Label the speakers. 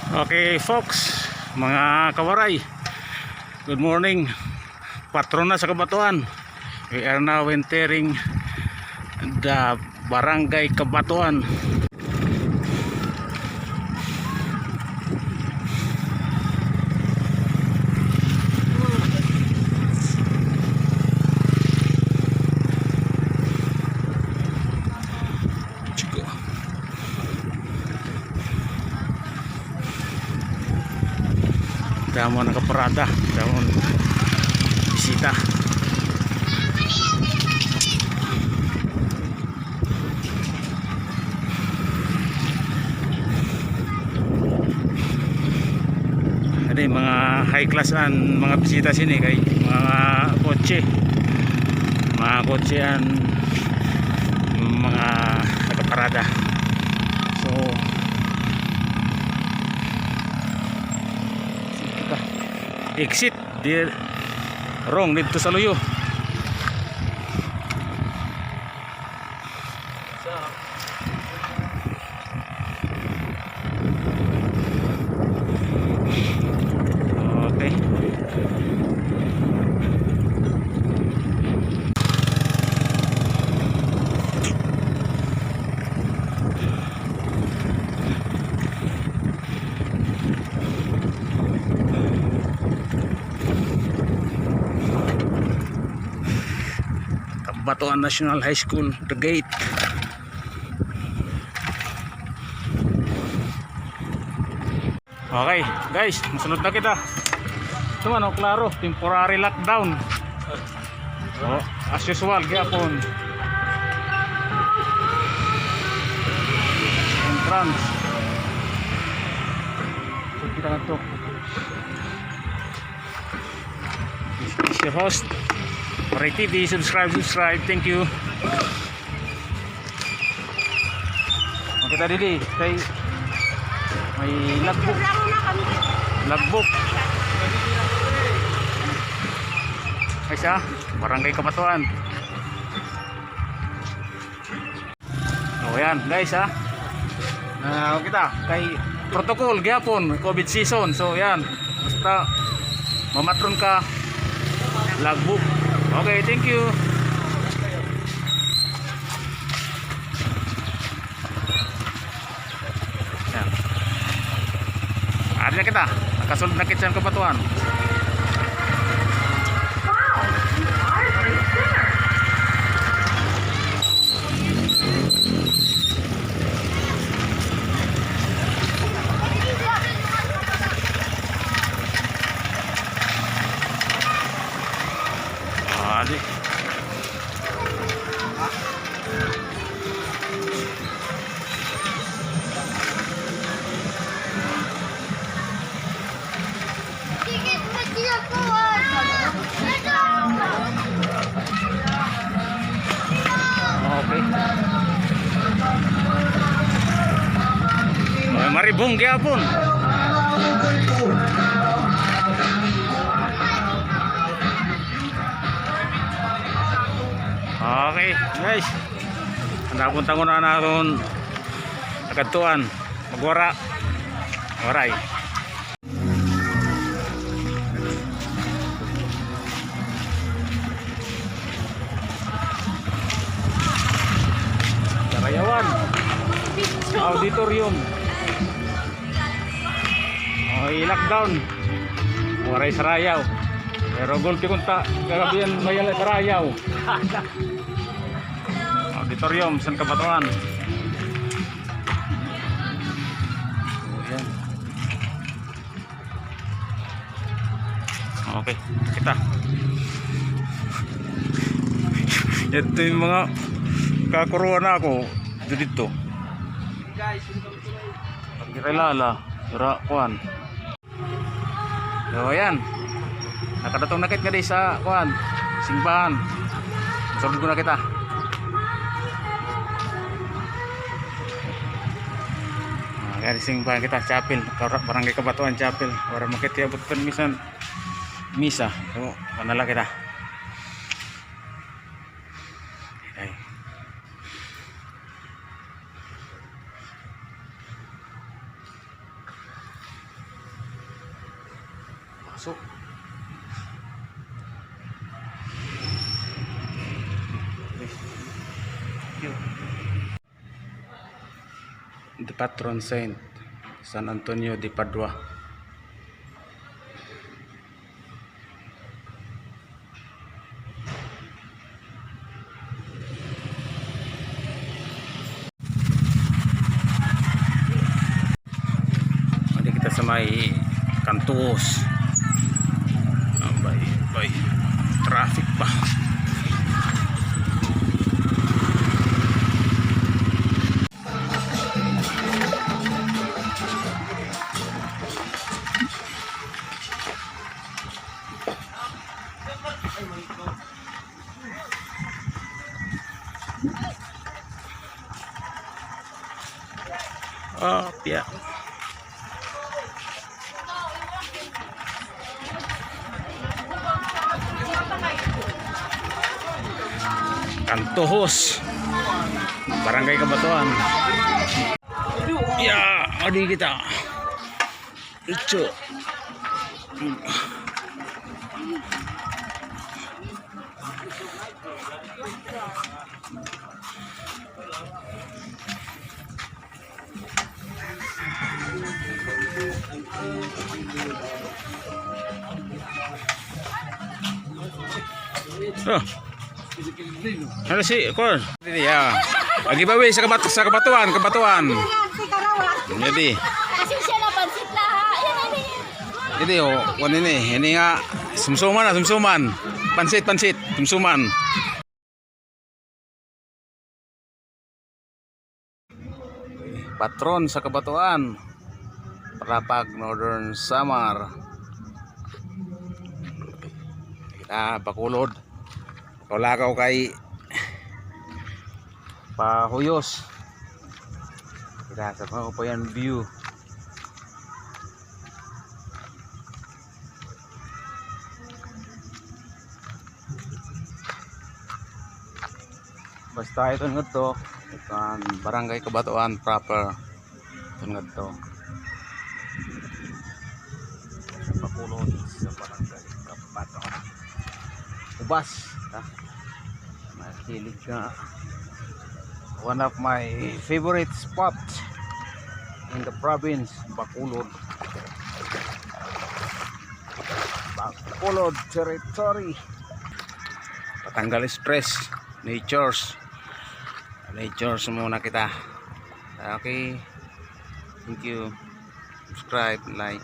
Speaker 1: Okay folks, mga kawaray, good morning. Patron na sa Kabatuan. We are now entering the Barangay Kabatuan. Damo nakaparada, damo bisita. Ada mga high class an mga bisita sini kay mga kotse an mga nakaparada. So exit di wrong dito sa Luyo. Okay. Kabatuan National High School, the gate. Okay guys, masunod na kita. Ito ano, klaro, temporary lockdown. So, as usual, gyapon entrance. So, kita na to. This is your host Waray TV. Subscribe, thank you. Ang kita dili kay may logbook ay siya Barangay Kabatuan. O yan guys ha, kita kay protocol gyapon COVID season. So yan, basta mamatron ka, logbook. Okay, thank you. Yan. Ada na kita, nakasunod na kita sa Kabatuan. Adik. Okay. Maribong gyapon. Okay guys, napunta ko na natin Kabatuan, magwara waray. Sarayawan auditorium. Lockdown waray sarayaw, pero gulpi kunta kagabihan mayala sarayaw. Auditorium San Kabatuan. Ayan. Okay, kita. Ito yung mga kakuruan na ako dito. Pagkiralala, sira kuan. So ayan, nakadatong nakit nga di sa kuan simbahan. Sabot ko na kita. Kaya simbahan kita, chapel, Barangay Kabatuan chapel. Para makitiabot pa misan misa. So manala kita. Okay. Pasok. The Patron Saint San Antonio de Padua. Mari kita sa may Kantos. Bay traffic pa. Oh, ya. Kantos, Barangay Kabatuan. Ya, adi kita. Itu. Oh. Ano si Kor? Ya. Lagi bawi sa Kabatuan. Jadi.
Speaker 2: Kasi siya na pansit lahat.
Speaker 1: Jadi ini nga sumsuman. Pansit, sumsuman. Patron sa Kabatuan. Rapag Northern Samar. Kita Bacolod. Kaulakaw kay Pahuyos. Kita sa Payan view. Basta ito nga to, kan Barangay Kabatuan proper. Ito nga to. Bacolod sa Barangay Kabatuan. Ubas, ha? Mahilig ka. One of my favorite spots in the province, Bacolod. Bacolod territory. Patanggal stress, natures muna kita. Okay, thank you. Subscribe, like.